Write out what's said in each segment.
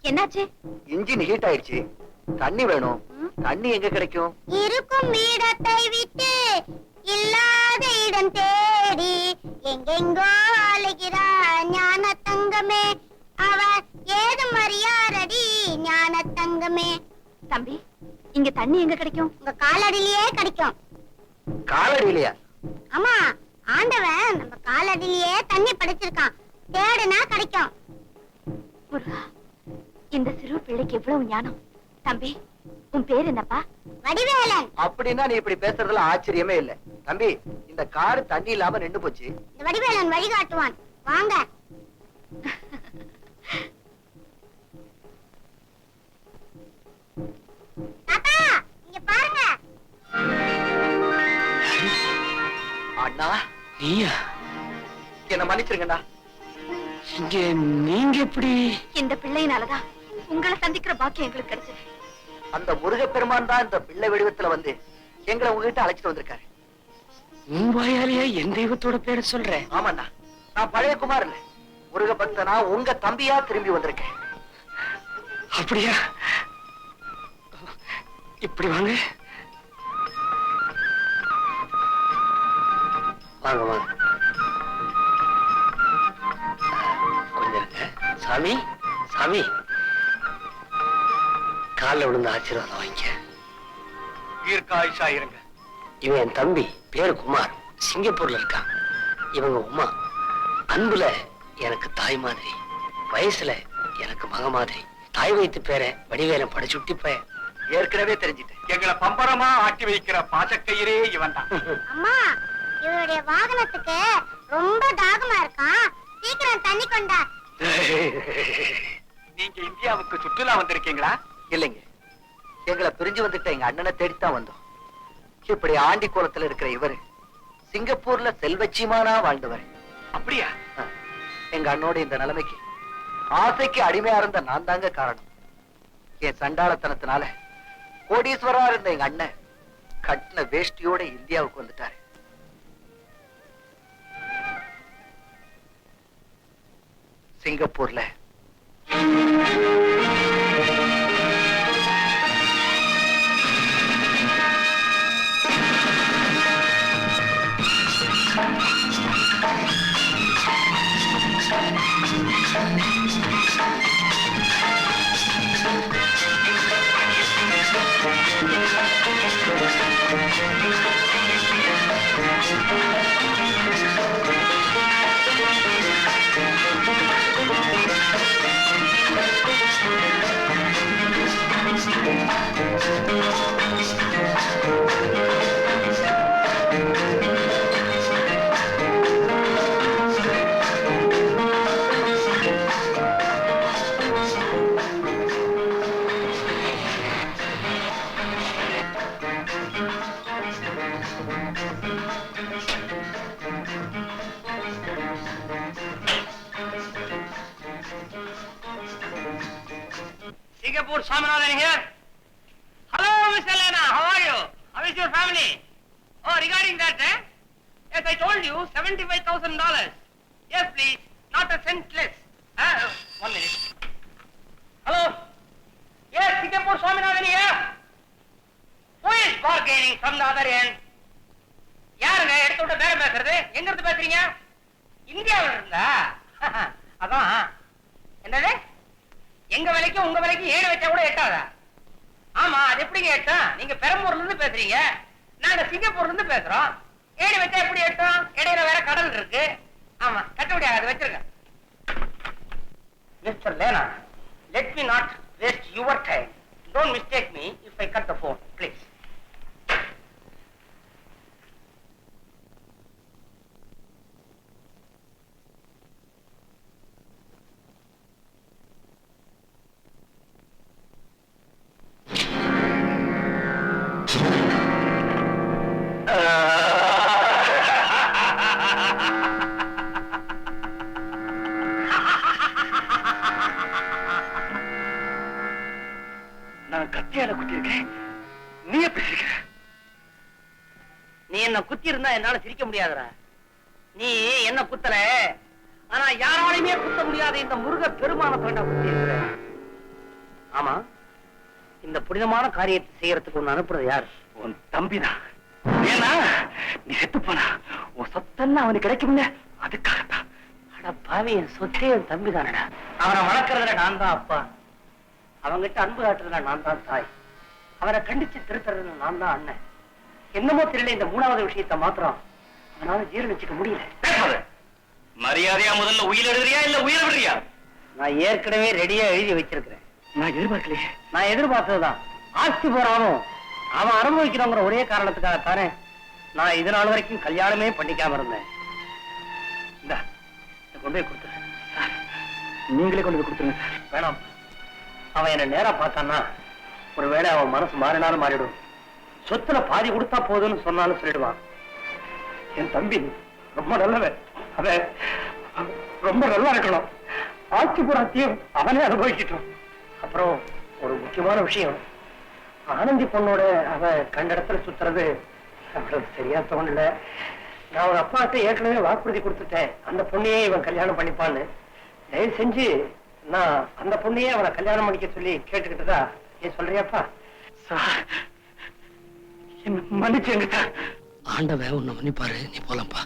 என்னாச்சு? Engine heat ஆயிடுச்சு. தண்ணி வேணும். தண்ணி எங்க கிடைக்கும்? இருக்கும் இடத்தை விட்டு இல்லாத இடம் தேடி எங்கெங்கோ அலைகிறார் ஞான தங்கமே. அவர் ஏது மரியாரடி ஞான தங்கமே. தம்பி, இங்க தண்ணி எங்க கிடைக்கும்? உங்க காலடியிலேயே கிடைக்கும். காலடியிலையா? ஆமா, ஆண்டவன் நம்ம காலடியிலேயே தண்ணி படைச்சிருக்கான். தேடுனா கிடைக்கும். முருகா, இந்த சிறு பிள்ளைக்கு எவ்வளவு ஞானம். தம்பி, உன் பேர் என்னப்பா? வடிவேலன். அப்படின்னா நீ இப்படி பேசுறதுல ஆச்சரியமே இல்ல. தம்பி, இந்த காரு தண்ணி இல்லாம நின்னு போச்சு. இந்த வடிவேலன் வழிகாட்டுவான். வாங்க. தாத்தா, இங்க பாருங்க. அண்ணா, நீயா? என்ன மன்னிச்சிருங்கண்ணா. இங்க நீங்க எப்படி? இந்த பிள்ளையினாலதான் உங்களை சந்திக்கிற பாக்கியம் எங்களுக்கு கிடைச்சது. அந்த முருகப்பெருமான் தான் இந்த பிள்ளை வடிவத்துல வந்து எங்களை உங்ககிட்ட அழைச்சிட்டு வந்திருக்காரு. உன் வாயாலேயே என் தெய்வத்தோட பேரை சொல்றேன். ஆமாண்ணா, நான் பழைய குமார் இல்ல, முருக பக்தனா உங்க தம்பியா திரும்பி வந்திருக்கேன். அப்படியா? இப்படி வாங்க. வாங்க வாங்க. கொஞ்சம் இருங்க. சாமி, சாமி, காலில் விழுந்த ஆசீர்வாதம் வாங்க. தீர்க்காயுஷா இருங்க. இவன் என் தம்பி, பேரு குமார், சிங்கப்பூர்ல இருக்கான். இவங்க உமா, அன்புல எனக்கு தாய் மாதிரி, வயசுல எனக்கு மக மாதிரி. தாய் வைத்து பேரை வடிவேலம் படிச்சுட்டி போய ஏற்கனவே தெரிஞ்சுட்டு எங்களை பம்பரமா ஆட்டி வைக்கிற பாசக்கயிறே இவன் தான். அம்மா, இவருடைய வாகனத்துக்கு ரொம்ப தாகமா இருக்கான். சீக்கிரம் தண்ணி கொண்டா. நீங்க இந்தியாவுக்கு சுற்றுலா வந்திருக்கீங்களா? இல்லைங்க, எங்களை பிரிஞ்சு வந்துட்ட எங்க அண்ணனை தேடித்தான் வந்தோம். இப்படி ஆண்டி கோலத்துல இருக்கிற இவரு சிங்கப்பூர்ல செல்வச்சிமானா வாழ்ந்தவர். அப்படியா? எங்க அண்ணோட இந்த நிலைமைக்கு ஆசைக்கு அடிமையா இருந்த நான் தாங்க காரணம். என் சண்டாளத்தனத்தினால கோடீஸ்வரா இருந்த எங்க அண்ணன் கட்டின வேஷ்டியோட இந்தியாவுக்கு வந்துட்டாரு. சிங்கப்பூர்ல Singapore Swaminathan here. Hello, Mr. Lena. How are you? How is your family? Oh, regarding that, yes, I told you $75,000. Yes, please. Not a cent less. 1 minute. Hello. Yes, Singapore Swaminathan here. Who is bargaining from the other end? யாருங்க எடுத்து விட்ட பேர பேசுறது? எங்க இருந்து பேசுறீங்க? இந்தியாவில இருந்தா? அதான். என்னது? எங்க விலைக்கு உங்க விலைக்கு ஏடு வச்சா கூட எட்டாதா? ஆமா, அது எப்படிங்க எட்டும்? நீங்க பெரம்பூர்ல இருந்து பேசுறீங்க, நாங்க சிங்கப்பூர்ல இருந்து பேசுறோம். ஏடு வச்சா எப்படி எட்டும்? இடையில வேற கடல் இருக்கு. ஆமா, கட்டுப்படி ஆகாது, வச்சிருக்க. Mister Lena, let me not waste your time. Don't mistake me if I cut the phone, please. நான் கத்தியால குத்திருக்கேன், நீ எப்படி சிரிக்கிற? நீ என்ன குத்தி இருந்தா என்னால சிரிக்க முடியாதுடா. நீ என்ன குத்தல, ஆனா யாராலையுமே குத்த முடியாத இந்த முருக பெருமான தாண்டா குத்தி இருக்கிற. இந்த புனிதமான காரியத்தை செய்யறதுக்கு ஒன்னு அனுப்புறது யார்? உன் தம்பிதான். ஏன்னா நீ செத்து போனா உன் சொத்தெல்லாம் அவனுக்கு கிடைக்கும்ல, அதுக்காகத்தான். அட பாவி, என் சொத்தே என் தம்பி தானடா. அவனை வளர்க்கறதுல நான் தான் அப்பா, அவங்கிட்ட அன்பு காட்டுறதுல நான் தான் தாய், அவரை கண்டிச்சு திருத்துறதுல நான் தான் அண்ணன். என்னமோ தெரியல, இந்த மூணாவது விஷயத்தை மாத்திரம் அவனால ஜீரணிச்சுக்க முடியல. மரியாதையா முதல்ல உயிர் எழுதுறியா இல்ல உயிர் விடுறியா? நான் ஏற்கனவே ரெடியா எழுதி வச்சிருக்கிறேன். நான் எதிர்பார்க்கலையே. நான் எதிர்பார்த்ததுதான். ஆஸ்தி போறாலும் அவன் அனுபவிக்கிறோங்கிற ஒரே காரணத்துக்காகத்தானே நான் இது நாள் வரைக்கும் கல்யாணமே பண்ணிக்காம இருந்தேன். இந்தா, இதை கொண்டு போய் கொடுத்துரு. நீங்களே கொண்டு போய் கொடுத்துருங்க சார். வேணாம், அவன் என்ன நேரா பார்த்தான்னா ஒருவேளை அவன் மனசு மாறினாலும் மாறிடும். சொத்துல பாதி கொடுத்தா போதும்னு சொன்னாலும் சொல்லிடுவான். என் தம்பி ரொம்ப நல்லவன், அவன் ரொம்ப நல்லா இருக்கணும். ஆட்சி புறாத்தையும் அவனே அனுபவிக்கிட்டோம். அப்புறம் ஒரு முக்கியமான விஷயம், ஆனந்தி பொண்ணோட அவ கண்ட இடத்துல சுத்துறது அவளுக்கு சரியா தோணல. நான் ஒரு அப்பாட்ட ஏற்கனவே வாக்குறுதி கொடுத்துட்டேன், அந்த பொண்ணையே இவன் கல்யாணம் பண்ணிப்பான்னு. தயவு செஞ்சு நான் அந்த பொண்ணையே அவனை கல்யாணம் பண்ணிக்க சொல்லி கேட்டுக்கிட்டதா ஏன் சொல்றியாப்பா? சார், என்ன மன்னிச்சுங்க சார். ஆண்டவன் உன்னை மன்னிப்பாரு, நீ போலாம்ப்பா.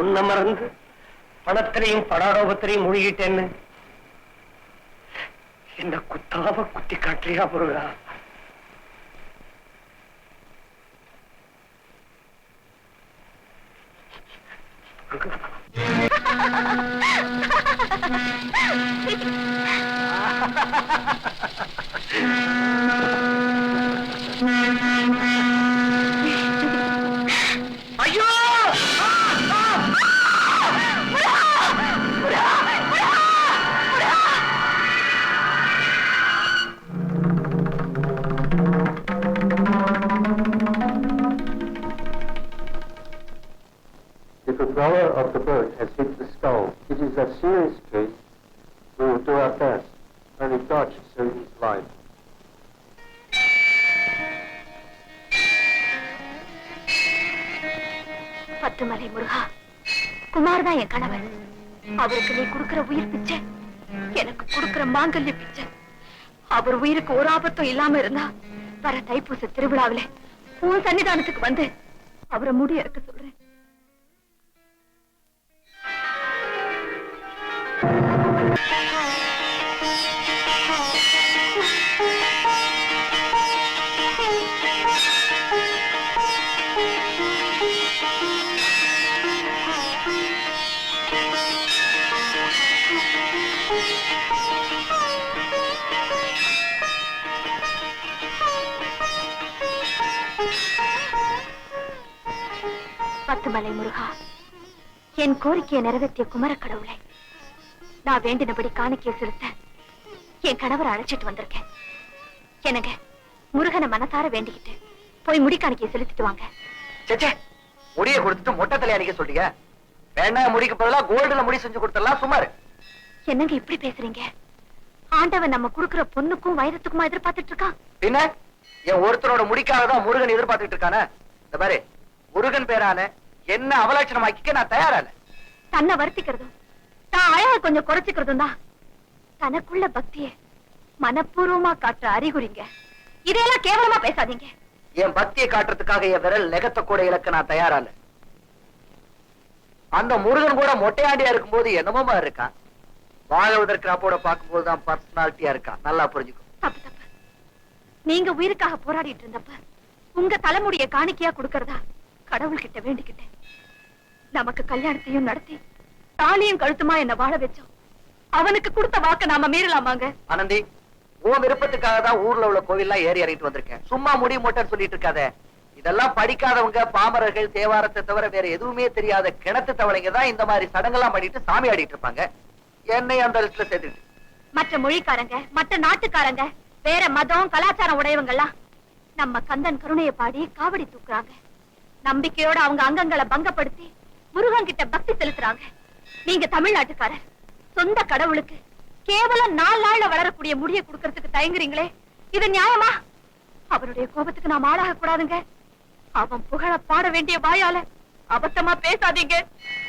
உன்னை மறந்து பணத்திலையும் படாடோபத்திலையும் மூழ்கிட்டேன்னு என்ன குத்தாவ குத்தி காட்டுறியா முருகா? ஐயோ! If a blower of the bird has hit the skull, it is a serious case. We will do our best. Only God should save his life. Batumalai முருகா, குமார் தான் என் கணவர். அவருக்கு நீ கொடுக்கிற உயிர் பிச்சை, எனக்கு கொடுக்கிற மாங்கல்ய பிச்சை. அவர் உயிருக்கு ஒரு ஆபத்தும் இல்லாம இருந்தா வர தைப்பூச திருவிழாவில உன் சன்னிதானத்துக்கு வந்து அவரை முடி இறக்க சொல்றேன். பத்துமலை முருகா, என் கோரிக்கையை நிறைவேற்றிய குமர கடவுளை, நான் வேண்டினபடி காணிக்கையை செலுத்த என் கணவரை அழைச்சிட்டு வந்திருக்கேன். எனக்கு முருகனை மனசார வேண்டிக்கிட்டு போய் முடி காணிக்கையை செலுத்திட்டு வாங்க. சேச்சே, முடிய கொடுத்துட்டு மொட்டை தலையா அடிக்க சொல்றீங்க? வேணா, முடிக்கு பதிலா கோல்டுல முடி செஞ்சு கொடுத்துடலாம். சுமார் என்னங்க இப்படி பேசுறீங்க? ஆண்டவன் நம்ம கொடுக்கிற பொண்ணுக்கும் வைரத்துக்குமா எதிர்பார்த்துட்டு இருக்கான்? பின்ன என் ஒருத்தரோட முடிக்காக தான் முருகன் எதிர்பார்த்துட்டு இருக்கானே. இந்த பாரு, முருகன் பேரான என்ன அவலட்சணமாக்கிக்க நான் தயாரால. தன்னை வருத்திக்கிறதும் தான் அழக கொஞ்சம் குறைச்சிக்கிறதும் தான் தனக்குள்ள பக்திய மனப்பூர்வமா காட்டுற அறிகுறிங்க. இதையெல்லாம் கேவலமா பேசாதீங்க. என் பக்தியை காட்டுறதுக்காக என் விரல் நெகத்தை கூட இழக்க நான் தயாரால. அந்த முருகன் கூட மொட்டையாண்டியா இருக்கும்போது என்னமோ மாதிரி இருக்கான். பாகவதர் கிராப்போட பார்க்கும்போது தான் பர்சனாலிட்டியா இருக்கான். நல்லா புரிஞ்சுக்கும். தப்பு தப்பு. நீங்க உயிருக்காக போராடிட்டு இருந்தப்ப உங்க தலைமுடிய காணிக்கையா கொடுக்கறதா கடவுள்கிட்ட வேண்டிக்கிட்டேன். நமக்கு கல்யாணத்தையும் நடத்தி தாலியும் கழுத்துமா என்ன வாழ வச்சோம். அவனுக்கு கொடுத்த வாக்க நாம மீறலாமாங்க? ஆனந்தி, உன் விருப்பத்துக்காக தான் ஊர்ல உள்ள கோவில்லாம் ஏறி இறங்கிட்டு வந்திருக்கேன். சும்மா முடி மொட்டைன்னு சொல்லிட்டு இருக்காத. இதெல்லாம் படிக்காதவங்க, பாமரர்கள், தேவாரத்தை தவிர வேற எதுவுமே தெரியாத கிணத்து தவளைங்க தான் இந்த மாதிரி சடங்கெல்லாம் பண்ணிட்டு சாமி ஆடிட்டு இருப்பாங்க. என்னை அந்த லிஸ்ட்ல சேர்த்துட்டு மற்ற மொழிக்காரங்க, மற்ற நாட்டுக்காரங்க, வேற மதம் கலாச்சாரம் உடையவங்க எல்லாம் நம்ம கந்தன் கருணையை பாடி காவடி தூக்குறாங்க. நம்பிக்கையோட அவங்க அங்கங்களை பங்கப்படுத்தி முருகன் கிட்ட பக்தி செலுத்துறாங்க. நீங்க தமிழ்நாட்டுக்காரர், சொந்த கடவுளுக்கு கேவலம் 4 நாள்ல வளரக்கூடிய முடிய கொடுக்கறதுக்கு தயங்குறீங்களே, இது நியாயமா? அவருடைய கோபத்துக்கு நாம் ஆளாக கூடாதுங்க. அவன் புகழ பாட வேண்டிய வாயால அபத்தமா பேசாதீங்க.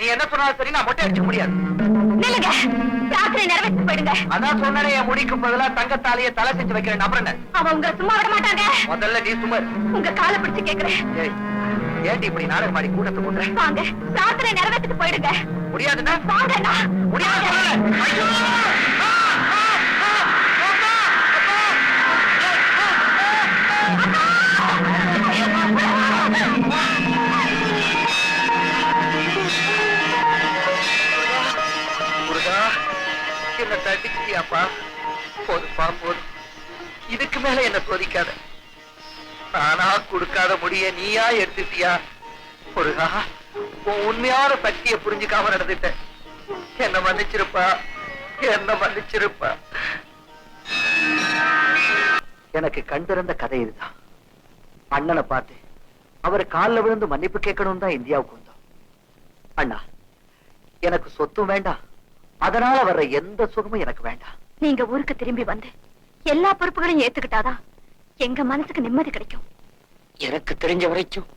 நீ என்ன சொன்னாலும் சரி, நான் மொட்டை அடிக்க முடியாது. நில்லுங்க. பிரார்த்தனை நிறைவேற்றி போயிடுங்க. அதான் சொன்னே, என் முடிக்கு பதிலா தங்கத்தாலேயே தலை செஞ்சு வைக்கிறேன் நபுறேன். அவன் உங்களை சும்மா விட மாட்டாங்க. முதல்ல நீ சும்மா உங்க காலை பிடிச்சு கேக்குறேன். ஏண்டி இப்படி நாடகம் மாடி கூட்டத்தை கூட்டுறேன்? வாங்க, பிரார்த்தனை நிறைவேற்றிட்டு போயிடுங்க. முடியாதுன்னா வாங்கண்ணா. முடியாது. முருகா, என்ன தட்டிச்சியாப்பா? போதுப்பா போதும். இதுக்கு மேல என்ன சோதிக்காத. நானா கொடுக்காத முடிய நீயா எடுத்துட்டியா? முருகா, உன் உண்மையான சக்தியை புரிஞ்சுக்காம நடந்துட்டேன். என்ன மன்னிச்சிருப்பா, என்ன மன்னிச்சிருப்பா. எனக்கு கண்டிருந்த கதை இதுதான். அண்ணனை பார்த்து அவர் காலில் விழுந்து மன்னிப்பு கேட்கணும் தான் இந்தியாவுக்கு வந்தோம். அண்ணா, எனக்கு சொத்தும் வேண்டாம், அதனால வர்ற எந்த சுகமும் எனக்கு வேண்டாம். நீங்க ஊருக்கு திரும்பி வந்து எல்லா பொறுப்புகளையும் ஏத்துக்கிட்டாதான் எங்க மனசுக்கு நிம்மதி கிடைக்கும். எனக்கு தெரிஞ்ச வரைக்கும்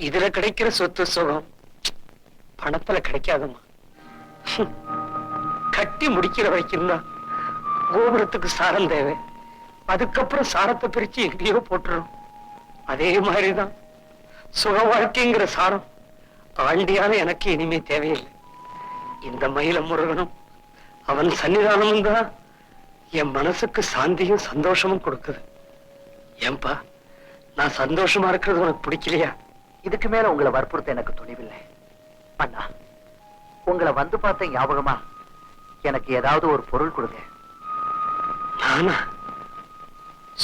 இதுல கிடைக்கிற சொத்து சுகம் பணத்துல கிடைக்காதம்மா. கட்டி முடிக்கிற வரைக்கும் தான் கோபுரத்துக்கு சாரம் தேவை. அதுக்கப்புறம் சாரத்தை பிரிச்சு எங்கேயோ போட்டுரும். அதே மாதிரிதான் சுக வாழ்க்கைங்கிற சாரம் ஆண்டியான எனக்கு இனிமே தேவையில்லை. இந்த மயில முருகனும் அவன் சன்னிதானமும் தான் என் மனசுக்கு சாந்தியும் சந்தோஷமும் கொடுக்குது. ஏன்பா, நான் சந்தோஷமா இருக்கிறது உனக்கு பிடிக்கலையா? இதுக்கு மேல உங்களை வற்புறுத்த எனக்கு துணிவில்லை. அண்ணா, உங்களை வந்து பார்த்த ஞாபகமா எனக்கு ஏதாவது ஒரு பொருள் கொடுங்க. நானா?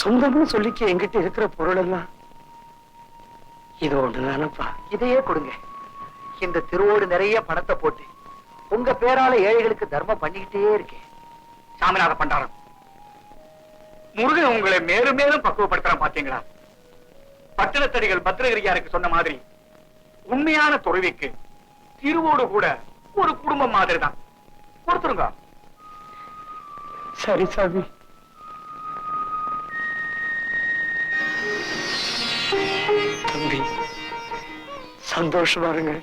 சொந்தம்னு சொல்லிக்க என்கிட்ட இருக்கிற பொருள் எல்லாம் இது ஒண்ணுதானப்பா. இதையே கொடுங்க. இந்த திருவோடு நிறைய பணத்தை போட்டு உங்க பேரால ஏழைகளுக்கு தர்மம் பண்ணிக்கிட்டே இருக்கேன். சாமிநாத பண்டாரம், முருகன் உங்களை மேலும் மேலும் பக்குவப்படுத்துறான் பாத்தீங்களா? பட்டினத்தடிகள் பத்திரகிரியாருக்கு சொன்ன மாதிரி உண்மையான துறவிக்கு திருவோடு கூட ஒரு குடும்பம் மாதிரி தான். கொடுத்துருங்க. சரி சாமி. தம்பி, சந்தோஷமா இருங்க.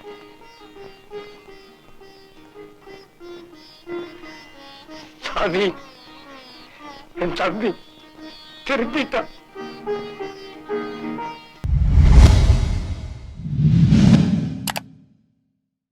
சாமி, என் தம்பி திரும்பிட்டான்.